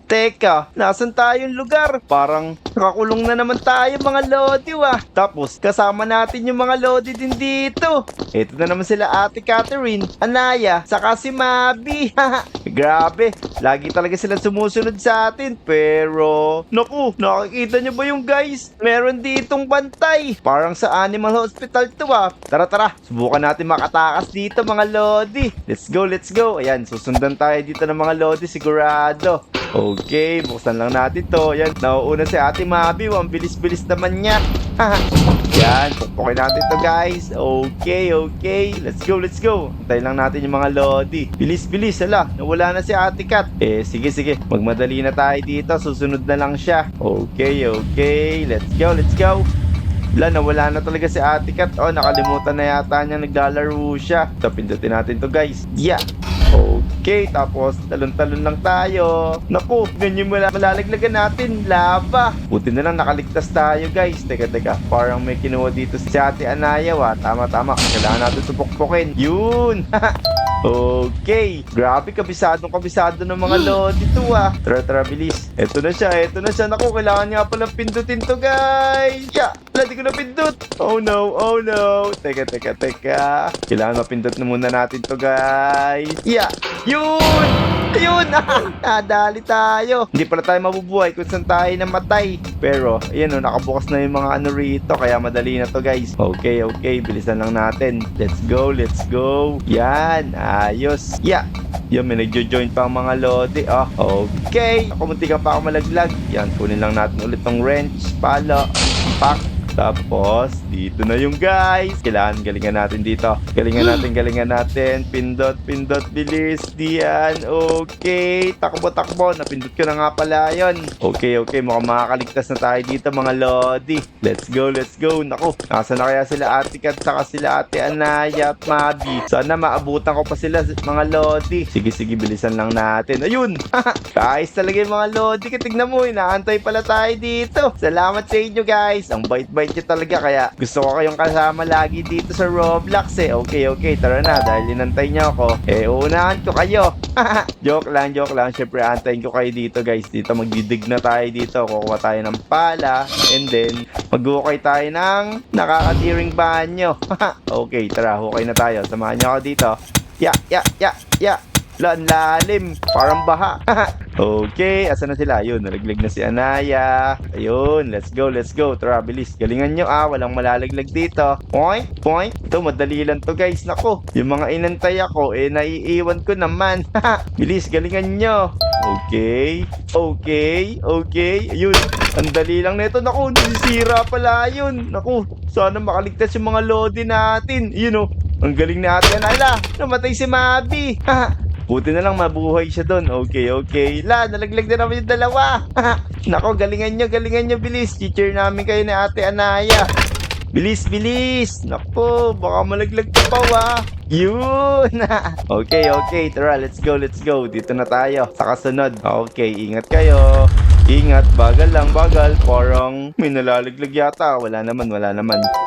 Teka, nasan tayong lugar? Parang nakakulong na naman tayo mga lodi Tapos kasama natin yung mga lodi din dito. Ito na naman sila Ate Catherine, Anaya, saka si Mabi. Grabe, lagi talaga sila sumusunod sa atin. Pero, naku, nakikita nyo ba yung guys? Meron ditong bantay. Parang sa Animal Hospital to Tara tara, subukan natin makatakas dito mga lodi. Let's go, let's go. Ayan, susundan tayo dito ng mga lodi sigurado. Okay, buksan lang natin to. Yan, nauuna si Ate Mabi. Ang bilis-bilis naman niya. Yan, pukpukin natin to guys. Okay, okay. Let's go, let's go. Antayin lang natin yung mga lodi. Bilis-bilis, hala. Nawala na si Ate Cat. Sige, sige. Magmadali na tayo dito. Susunod na lang siya. Okay, okay. Let's go, let's go. Nawala na talaga si Ate Cat. Oh, nakalimutan na yata niya naglalaro siya. So, pindutin natin to guys. Yeah. Okay, tapos talon-talon lang tayo. Naku, ganyan malalaglagan natin. Lava. Buti na lang nakaligtas tayo guys. Teka, parang may kinuha dito si Ate Anaya Tama. Kailangan natin supukpukin. Yun. Okay. Grabe, kabisado ng mga lodi to Tara, bilis. Eto na siya. Naku, kailangan nga palang pindutin to guys. Yeah. Di ko na pindut. Oh no. Teka. Kailangan mapindot na muna natin to guys. Yeah. Yun. Ayun. Nadali tayo. Hindi pala tayo mabubuhay kung saan tayo namatay. Pero, ayan nakabukas na yung mga ano rito. Kaya madali na to guys. Okay. Bilisan lang natin. Let's go. Yan. Ayos. Yeah. Yan, may nagjo-join pa ang mga lodi. Okay. Ako, munti ka pa ako malaglag. Yan, kunin lang natin ulit tong wrench. Palo. Pak. Tapos, dito na yung guys. Kailangan galingan natin dito. Galingan natin. Pindot, bilis. Diyan. Okay. Takbo. Napindot ko na nga pala yun. Okay. Mukhang makakaligtas na tayo dito mga lodi. Let's go. Naku, nasa na kaya sila Ate Cat, saka sila Ate Anaya at Mabi. Sana maabutan ko pa sila mga lodi. Sige, bilisan lang natin. Ayun. Guys, talaga yung mga lodi. Tignan mo, inaantay pala tayo dito. Salamat sa inyo guys. Ang bait-bait nyo talaga, kaya gusto ko kayong kasama lagi dito sa Roblox Okay, tara na, dahil inantay nyo ako, uunahan ko kayo. Joke lang, syempre antayin ko kayo dito guys. Dito magdidig na tayo dito, kukuha tayo ng pala, and then maghukay tayo ng nakakatiring banyo. Okay, tara, hukay na tayo, samahan nyo ako dito. Yeah. Ang lalim, parang baha. Okay, asa na sila? Ayun, nalaglag na si Anaya. Ayun, let's go. Tara, bilis. Galingan nyo walang malalaglag dito. Point. Ito, madali lang to guys. Nako, yung mga inantay ako, naiiwan ko naman. Bilis, galingan nyo. Okay. Ayun, ang dali lang nito. Naku, nasisira pala yun. Naku, sana makaligtas yung mga lodi natin. Yun ang galing natin. Ala, namatay si Mabi. Buti na lang mabuhay siya doon. Okay. Nalaglag na naman yung dalawa. Nako, galingan nyo, bilis. Teacher namin kayo ni Ate Anaya. Bilis. Nako, baka malaglag ka pa Yun. Okay. Tara, let's go. Dito na tayo. Sa kasunod. Okay, ingat kayo. Ingat, bagal. Parang may nalalaglag yata. Wala naman.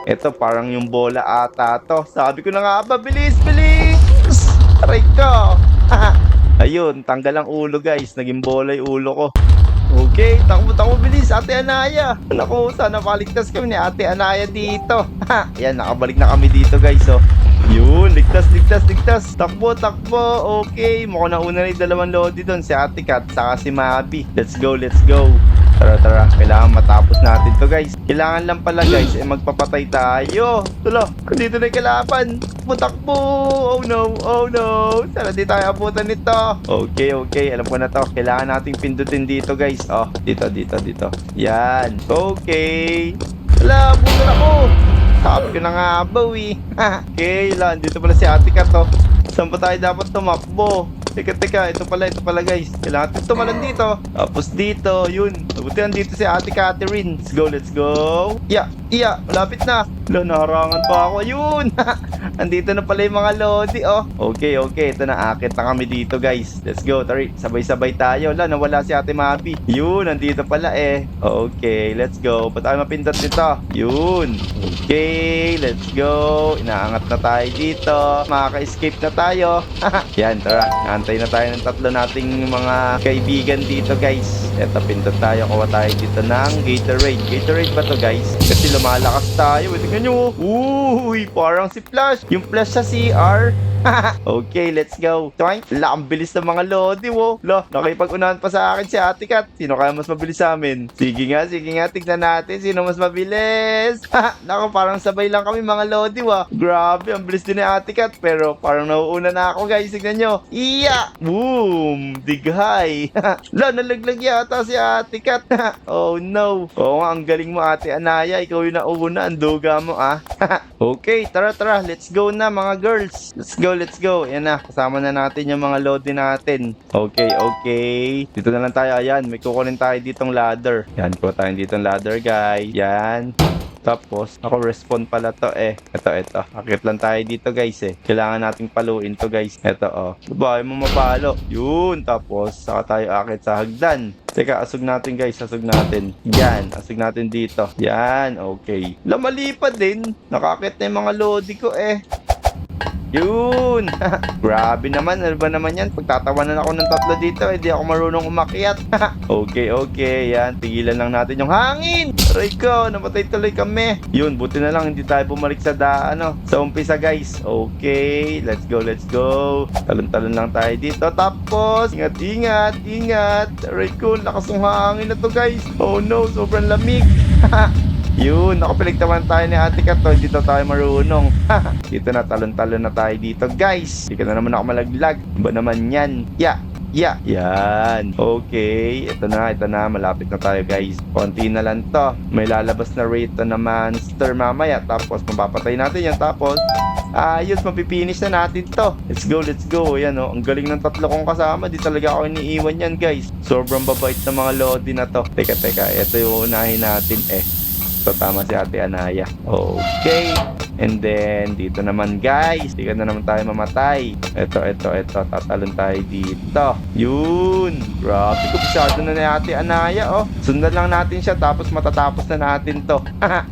Ito, parang yung bola ata to. Sabi ko na nga ba, bilis. Aray ko. Ayun, tanggal ang ulo guys. Naging bola yung ulo ko. Okay, takbo bilis Ate Anaya. Naku, sana makaligtas kami ni Ate Anaya dito. Yan, nakabalik na kami dito guys. Yun, ligtas. Takbo. Okay, mukhang nauna na yung dalawang lodi doon. Si Ate Cat, saka si Mabi. Let's go. Tara. Kailangan matapos natin to guys. Kailangan lang pala guys, magpapatay tayo. Tulo, dito na yung kalaban. Takbo. Oh no. Sana di tayo abutan nito. Okay. Alam ko na to. Kailangan nating pindutin dito guys. Dito. Yan. Okay. Wala, abutan ako. Sabi ko na nga Okay, dito pala si Ate Cat Saan pa tayo dapat tumakbo? Teka, ito pala guys. Kailangan natin tumalan dito. Tapos dito, yun. Nabutihan dito si Ate Catherine. Let's go. Yeah, malapit na. Naharangan pa ako. Yun. Andito na pala yung mga Lodi, oh. Okay, ito na, akit na kami dito, guys. Let's go, tari, sabay-sabay tayo. Wala, nawala si Ate Mabi. Yun, nandito pala eh. Okay, let's go. Pa tayo mapindot nito? Yun. Okay, let's go. Inaangat na tayo dito. Makaka-escape na tayo. Yan, tara. Naantay na tayo ng tatlo nating mga kaibigan dito, guys. Eto, pindot tayo. Kuha tayo dito ng Gatorade. Gatorade ba to, guys? Kasi lumalakas tayo. Tingnan nyo. Uy, parang si Flash. Yung Flash sa CR. Okay, let's go. Wala, ang bilis ng mga Lodi, wo. Lo, nakipag-unahan pa sa akin si Ate Kat. Sino kaya mas mabilis sa amin? Sige nga. Tignan natin sino mas mabilis. Nako, parang sabay lang kami mga Lodi, wa. Grabe, ang bilis din ni Ate Kat. Pero parang nauuna na ako, guys. Tignan nyo. Iya! Boom! Dighay. Lo, nalaglag yata si Ate Kat. Oh, no. Oo nga, ang galing mo, Ate Anaya. Ikaw yung nauna. Ang duga mo, ah. Okay, tara. Let's go na, mga girls. Let's go. Yan na. Kasama na natin yung mga Lodi natin. Okay. Dito na lang tayo. Ayan. May kukunin tayo ditong ladder. Yan. Kuha tayo ditong ladder, guys. Yan. Tapos, ako respawn pala to eh. Ito. Akit lang tayo dito, guys eh. Kailangan nating paluin to, guys. Ito, oh. Babae mo mapalo. Yun. Tapos, saka tayo akit sa hagdan. Teka, asog natin, guys. Asog natin. Yan. Asog natin dito. Yan. Okay. Lamali pa din. Nakakit na yung mga Lodi ko eh. Yun! Grabe naman, ano ba naman yan? Pagtatawanan ako ng tatlo dito, hindi ako marunong umakyat. Okay, yan. Tigilan lang natin yung hangin! Aray ko, namatay tuloy kami. Yun, buti na lang, hindi tayo bumalik sa sa umpisa, guys. Okay, let's go. Talon-talon lang tayo dito. Tapos, ingat. Aray ko, lakas ng hangin na to, guys. Oh no, sobrang lamig. Yun, ako pinagtawan tayo ni Ate Kat, hindi tayo marunong. Dito na, talon-talon na tayo dito, guys. Hindi ka na naman ako malaglag. Ba naman yan? Yan. Okay, ito na, malapit na tayo, guys. Konti na lang to. May lalabas na rito na monster mamaya. Tapos, mapapatay natin yan. Tapos, ayos, mapipinish na natin to. Let's go. Yan, oh. Ang galing ng tatlo kong kasama. Di talaga ako iniiwan yan, guys. Sobrang babait na mga Lodi na to. Teka. Ito yung unahin natin, eh. So, tama si Ate Anaya. Okay. And then, dito naman, guys. Di ka na naman tayo mamatay. Ito. Tatalon tayo dito. Yun. Grabe. Kubisado na ni Ate Anaya, oh. Sundan lang natin siya. Tapos, matatapos na natin to.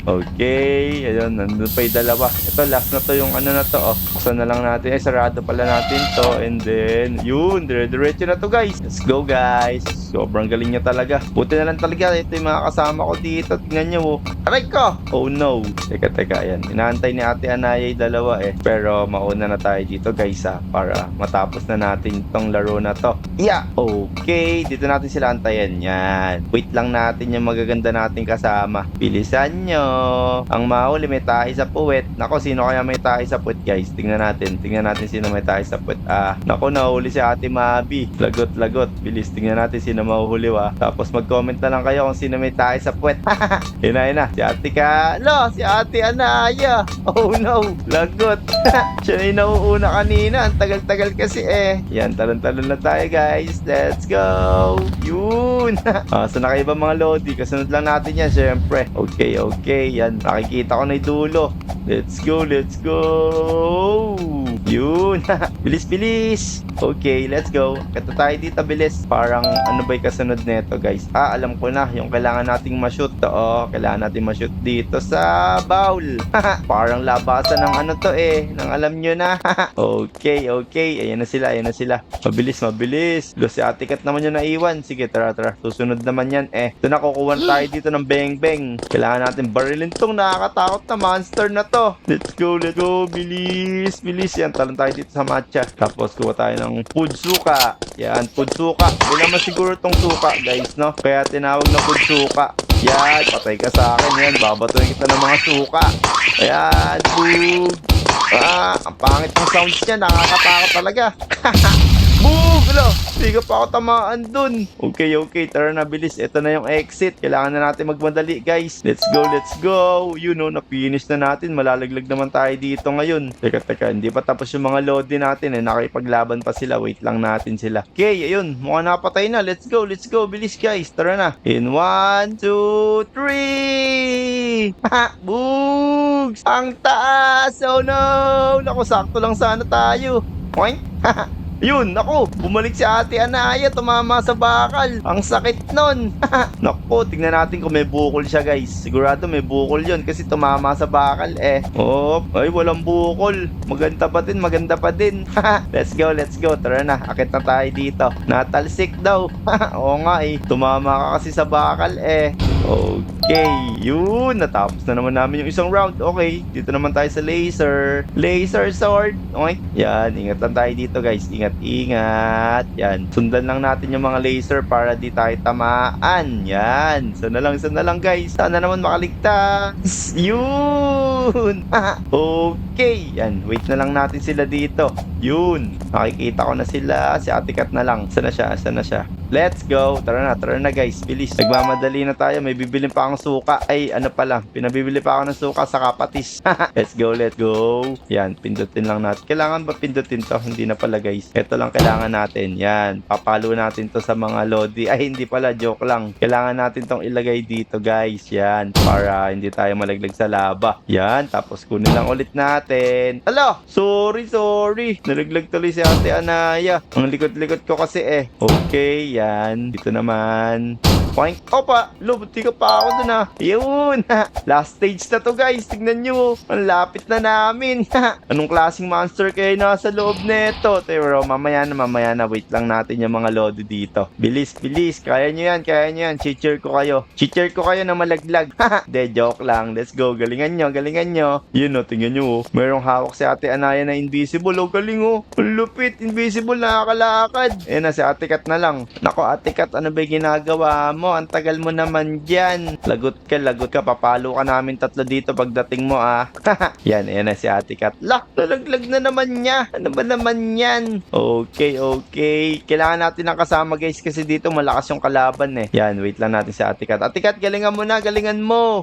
Okay. Ayun. Nandun pa yung dalawa. Ito, last na to yung ano na to, oh. Buksan na lang natin. Sarado pala natin to. And then, yun. Dire-diretso na to, guys. Let's go, guys. Sobrang galing niya talaga. Buti na lang talaga. Ito yung mga kasama ko dito. Tingnan nyo, oh. Aray ko! Oh no! Teka, ayan. Inaantay ni Ate Anaya yung dalawa eh. Pero mauna na tayo dito, guys, para matapos na natin tong laro na to. Yeah! Okay, dito natin sila antayan. Yan. Wait lang natin yung magaganda nating kasama. Bilisan nyo. Ang mahuli may tahi sa puwet. Nako, sino kaya may tahi sa puwet, guys? Tingnan natin sino may tahi sa puwet. Nako, nahuli si Ate Mabi. Lagot. Bilis. Tingnan natin sino mahuhuli, Tapos mag-comment na lang kayo kung sino may tahi sa puwet. Yun na. Si Ate si Ate Anaya. Oh no, lagot. Siya na yung nauuna kanina. Ang tagal-tagal kasi eh. Yan, talon-talon na tayo, guys. Let's go. Yun. So na kayo ba mga Lodi? Kasunod lang natin yan, syempre. Okay. Yan, nakikita ko na yung dulo. Let's go. Yun. Bilis. Okay, let's go. Kata tayo dito, bilis. Parang ano ba yung kasunod nito, guys? Alam ko na. Yung kailangan nating ma-shoot to. Kailangan natin ma-shoot dito sa bowl. Parang labasan ng ano to eh. Nang alam nyo na. Okay. Ayan na sila. Mabilis. Si Ate Kat naman yung naiwan. Sige, tara. Susunod naman yan eh. Ito na, kukuha tayo dito ng beng. Kailangan natin barilin tong nakakatakot na monster na to. Let's go. Bilis. Yan, talon tayo dito sa matcha. Tapos kuha tayo ng food suka. Yan, food suka. Hindi naman siguro tong suka, guys, no? Kaya tinawag na food suka. Yan, patay ka sa akin yan. Babatuin kita ng mga suka. Ayan, boom. Ang pangit ng sounds niya. Nakakatakot talaga. Boom! Ala, hindi ka pa ako tamaan dun. Okay, tara na, bilis. Ito na yung exit. Kailangan na natin magmadali, guys. Let's go. You know, na-finish na natin. Malalaglag naman tayo dito ngayon. Teka, hindi pa tapos yung mga load din natin eh. Nakipaglaban pa sila. Wait lang natin sila. Okay, ayun. Mukhang napatay na. Let's go. Bilis, guys. Tara na. In 1, 2, 3! Ha! Boogs! Ang taas! Oh no! Naku, sakto lang sana tayo. Oink! Yun, ako, bumalik si Ate Anaya, tumama sa bakal. Ang sakit nun. Naku, tingnan natin kung may bukol siya, guys. Sigurado may bukol yun kasi tumama sa bakal eh. Oh, ay, walang bukol. Maganda pa din. Let's go. Tara na, akit na tayo dito. Natalsik daw. Oo nga eh, tumama ka kasi sa bakal eh. Okay, yun. Natapos na naman namin yung isang round. Okay, dito naman tayo sa laser. Laser sword. Okay, yan. Ingatan tayo dito, guys. Ingat. Yan. Sundan lang natin yung mga laser para di tayo tamaan. Yan. Sana lang, guys. Sana naman makaligtas. Yun. Okay. Yan. Wait na lang natin sila dito. Yun. Nakikita ko na sila. Si Ate Kat na lang. Sana siya? Let's go. Tara na, guys. Bilis. Nagmamadali na tayo. May bibilin pa akong suka. Ay, ano pala. Pinabibili pa ako ng suka sa kapatis. Let's go. Yan. Pindutin lang natin. Kailangan ba pindutin to? Hindi na pala, guys. Ito lang kailangan natin. Yan. Papalo natin to sa mga lodi. Ay, hindi pala. Joke lang. Kailangan natin tong ilagay dito, guys. Yan. Para hindi tayo malaglag sa lava. Yan. Tapos kunin lang ulit natin. Alo! Sorry. Nalaglag tuloy si Ate Anaya. Ang likot-likot ko kasi eh. Okay. Yan. Dito naman. Poink. Opa! Buti ka pa ako dun ha. Yun. Last stage na to, guys. Tignan nyo. Ang lapit na namin. Anong klaseng monster kayo nasa loob neto? Pero mamaya na. Wait lang natin yung mga lodi dito. Bilis. Kaya nyo yan. Cheer ko kayo na malaglag. De, joke lang. Let's go. Galingan nyo. Yun o, tingnan nyo. Merong hawak si Ate Anaya na invisible. O, galing o. Ang lupit. Invisible, nakakalakad. Eh na, si Ate Kat na lang. Nako, Ate Kat, ano ba ginagawa mo? Ang tagal mo naman dyan. Lagot ka. Papalo ka namin tatlo dito pagdating mo ah. Yan na si Ate Kat. Nalaglag na naman niya. Ano ba naman yan? Okay. Kailangan natin ng kasama, guys, kasi dito malakas yung kalaban eh. Yan, wait lang natin si Ate Kat. Ate Kat, galingan mo.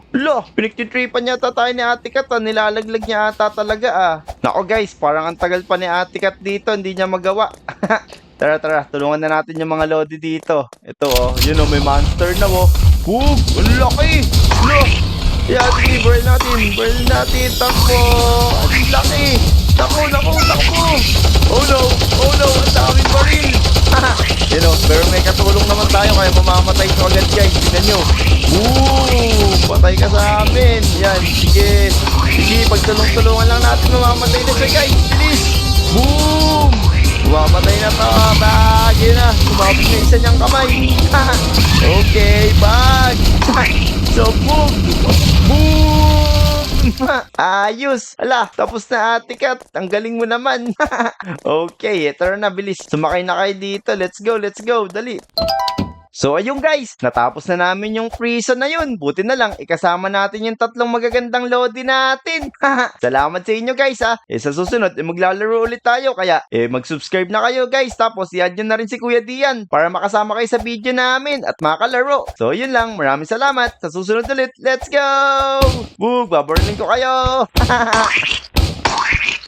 Pinagtitripan yata tayo ni Ate Kat. Nilalaglag niya ata talaga ah. Nako, guys, parang ang tagal pa ni Ate Kat dito. Hindi niya magawa. Tara, tulungan na natin yung mga lodi dito. Ito oh, yun oh, may monster na oh. Boom! Ang laki! Look! Yeah, sige, burn natin. Takbo! Ang laki! Takbo! Oh no! Ang daming baril! Yun oh, pero may katulong naman tayo kaya mamamatay ko agad, guys. Tignan nyo. Boom! Patay ka sa amin. Yan, sige, pagtulong-tulungan lang natin mamamatay na siya, guys. Bilis! Boom! Mapatay na to, bag! Yun na, sumabog na isa niyang kamay. Okay, bag! So, boom! Ayos! Ala, tapos na Ate Kat. Ang galing mo naman. Okay, tara na, bilis. Sumakay na kayo dito. Let's go. Dali. So ayun, guys, natapos na namin yung prison na yun. Buti na lang, ikasama natin yung tatlong magagandang lodi natin. Salamat sa inyo, guys ha. Sa susunod, maglalaro ulit tayo. Kaya mag-subscribe na kayo, guys. Tapos i-add nyo na rin si Kuya Dian para makasama kayo sa video namin at makalaro. So yun lang, maraming salamat. Sa susunod ulit, let's go! Baburning ko kayo.